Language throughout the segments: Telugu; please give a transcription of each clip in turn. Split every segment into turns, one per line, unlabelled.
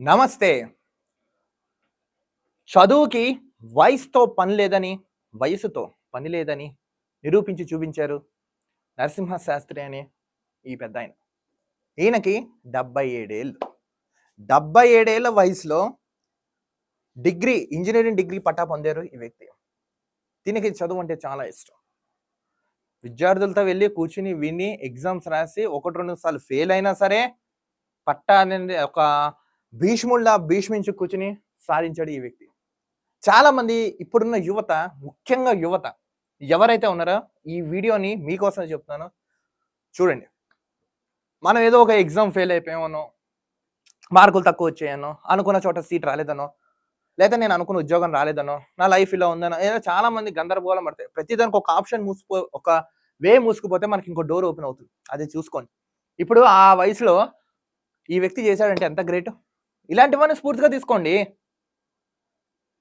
నమస్తే. చదువుకి వయసుతో పని లేదని, వయసుతో పని లేదని నిరూపించి చూపించారు నరసింహ శాస్త్రి అనే ఈ పెద్దాయన. ఈయనకి 77 ఏళ్ళు. 77 ఏళ్ల వయసులో ఇంజినీరింగ్ డిగ్రీ పట్టా పొందారు ఈ వ్యక్తి. దీనికి చదువు అంటే చాలా ఇష్టం. విద్యార్థులతో వెళ్ళి కూర్చుని విని ఎగ్జామ్స్ రాసి 1, 2 సార్లు ఫెయిల్ అయినా సరే పట్టా అనేది ఒక భీష్ముడిలా భీష్మించి కూర్చుని సాధించాడు ఈ వ్యక్తి. చాలా మంది ఇప్పుడున్న యువత, ముఖ్యంగా యువత ఎవరైతే ఉన్నారో ఈ వీడియోని మీకోసమే చెప్తున్నాను. చూడండి. మనం ఏదో ఒక ఎగ్జామ్ ఫెయిల్ అయిపోయామనో, మార్కులు తక్కువ వచ్చాయనో, అనుకున్న చోట సీట్ రాలేదనో, లేదా నేను అనుకున్న ఉద్యోగం రాలేదనో, నా లైఫ్ ఇలా ఉందనో, ఏదో చాలా మంది గందరగోళం పడతాయి. ప్రతిదానికి ఒక ఆప్షన్ ఒక వే మూసుకుపోతే మనకి ఇంకో డోర్ ఓపెన్ అవుతుంది. అది చూసుకోండి. ఇప్పుడు ఆ వయసులో ఈ వ్యక్తి చేశాడంటే ఎంత గ్రేట్. ఇలాంటివన్నీ స్ఫూర్తిగా తీసుకోండి.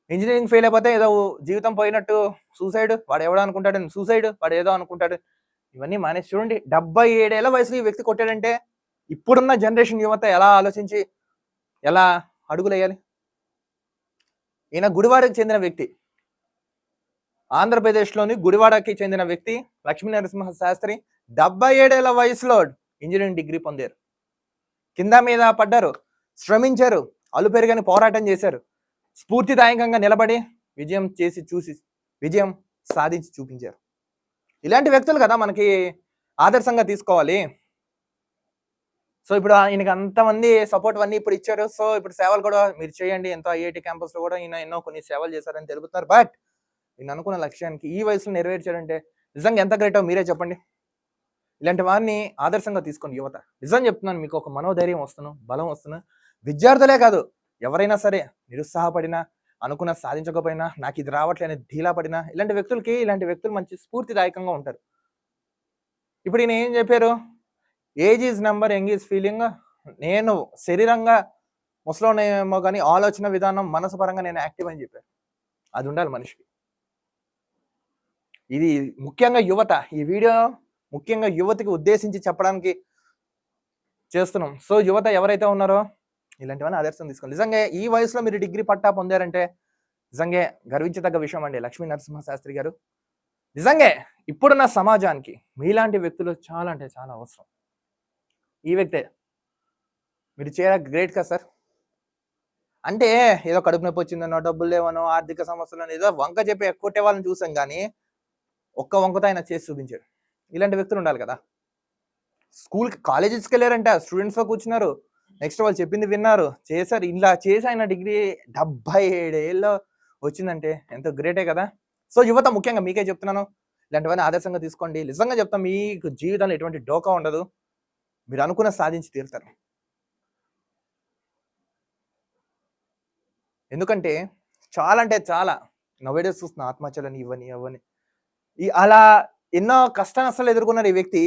ఇంజినీరింగ్ ఫెయిల్ అయిపోతే ఏదో జీవితం పోయినట్టు సూసైడ్, వాడు ఎవడో అనుకుంటాడు, సూసైడ్ వాడు ఏదో అనుకుంటాడు. ఇవన్నీ మానేసి చూడండి. 77 ఏళ్ల వయసులో ఈ వ్యక్తి కొట్టాడంటే ఇప్పుడున్న జనరేషన్ యువత ఎలా ఆలోచించి ఎలా అడుగులేయాలి. ఈయన గుడివాడకి చెందిన వ్యక్తి. ఆంధ్రప్రదేశ్లోని గుడివాడకి చెందిన వ్యక్తి లక్ష్మీ నరసింహ శాస్త్రి 77 ఏళ్ల వయసులో ఇంజనీరింగ్ డిగ్రీ పొందారు. కింద మీద పడ్డారు, శ్రమించారు, అలుపెరుగని పోరాటం చేశారు, స్ఫూర్తిదాయకంగా నిలబడి విజయం సాధించి చూపించారు. ఇలాంటి వ్యక్తులు కదా మనకి ఆదర్శంగా తీసుకోవాలి. సో ఇప్పుడు ఈయనకి అంతమంది సపోర్ట్ అన్నీ ఇప్పుడు ఇచ్చారు. సో ఇప్పుడు సేవలు కూడా మీరు చేయండి. ఎంతో ఐఐటి క్యాంపస్లో కూడా ఈయన ఎన్నో కొన్ని సేవలు చేశారని తెలుపుతున్నారు. బట్ ఈయన అనుకున్న లక్ష్యానికి ఈ వయసులో నెరవేర్చాడంటే నిజంగా ఎంత గ్రేటో మీరే చెప్పండి. ఇలాంటి వారిని ఆదర్శంగా తీసుకోండి యువత. నిజం చెప్తున్నాను, మీకు ఒక మనోధైర్యం వస్తును, బలం వస్తును. విద్యార్థులే కాదు, ఎవరైనా సరే నిరుత్సాహపడినా, అనుకున్న సాధించకపోయినా, నాకు ఇది రావట్లే అని ధీలా పడినా, ఇలాంటి వ్యక్తులు మంచి స్ఫూర్తిదాయకంగా ఉంటారు. ఇప్పుడు ఈయన ఏం చెప్పారు? Age is number, young is feeling. నేను శరీరంగా ముసలోనేమో కానీ ఆలోచన విధానం, మనసు పరంగా నేను యాక్టివ్ అని చెప్పారు. అది ఉండాలి మనిషికి. ఇది ముఖ్యంగా యువత, ఈ వీడియో ముఖ్యంగా యువతకి ఉద్దేశించి చెప్పడానికి చేస్తున్నాం. సో యువత ఎవరైతే ఉన్నారో ఇలాంటివన్నీ ఆదర్శం తీసుకోండి. నిజంగా ఈ వయసులో మీరు డిగ్రీ పట్టా పొందారంటే నిజంగా గర్వించదగ్గ విషయం అండి లక్ష్మీ నరసింహ శాస్త్రి గారు. నిజంగా ఇప్పుడున్న సమాజానికి మీలాంటి వ్యక్తులు చాలా అంటే చాలా అవసరం. ఈ వ్యక్తే మీరు చేయరా గ్రేట్ కదా సార్. అంటే ఏదో కడుపు నొప్పి వచ్చిందనో, డబ్బులు లేవనో, ఆర్థిక సమస్యలను ఏదో వంక చెప్పి ఎక్కువ వాళ్ళని చూసాం కానీ ఒక్క వంకతో ఆయన చేసి చూపించాడు. ఇలాంటి వ్యక్తులు ఉండాలి కదా. కాలేజెస్కి వెళ్ళారంట, స్టూడెంట్స్తో కూర్చున్నారు, నెక్స్ట్ వాళ్ళు చెప్పింది విన్నారు, చేశారు. ఇలా చేసి ఆయన డిగ్రీ 77 ఏళ్ళు వచ్చిందంటే ఎంత గ్రేటే కదా. సో యువత ముఖ్యంగా మీకే చెప్తున్నాను, ఇలాంటివన్నీ ఆదర్శంగా తీసుకోండి. నిజంగా చెప్తాం, మీకు జీవితంలో ఎటువంటి డోకా ఉండదు. మీరు అనుకున్న సాధించి తీరుతారు. ఎందుకంటే చాలా అంటే చాలా నవేడేస్ చూస్తున్న ఆత్మహత్యలని ఇవన్నీ అవన్నీ అలా ఎన్నో కష్ట నష్టాలు ఎదుర్కొన్నారు ఈ వ్యక్తి.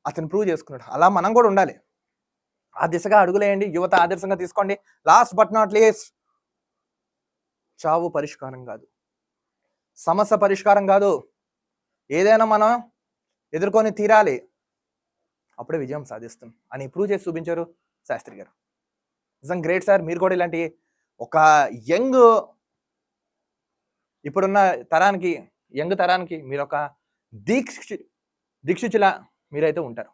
అతను ప్రూవ్ చేసుకున్నాడు. అలా మనం కూడా ఉండాలి. ఆ దిశగా అడుగులేయండి. యువత ఆదర్శంగా తీసుకోండి. లాస్ట్ బట్ నాట్ లీస్ట్, చావు పరిష్కారం కాదు, సమస్య పరిష్కారం కాదు. ఏదైనా మనం ఎదుర్కొని తీరాలి, అప్పుడే విజయం సాధిస్తాం అని ప్రూవ్ చేసి చూపించారు శాస్త్రి గారు. నిజం గ్రేట్ సార్. మీరు కూడా ఇలాంటి ఒక ఇప్పుడున్న యంగ్ తరానికి మీరు ఒక దీక్షితులా మీరైతే ఉంటారు.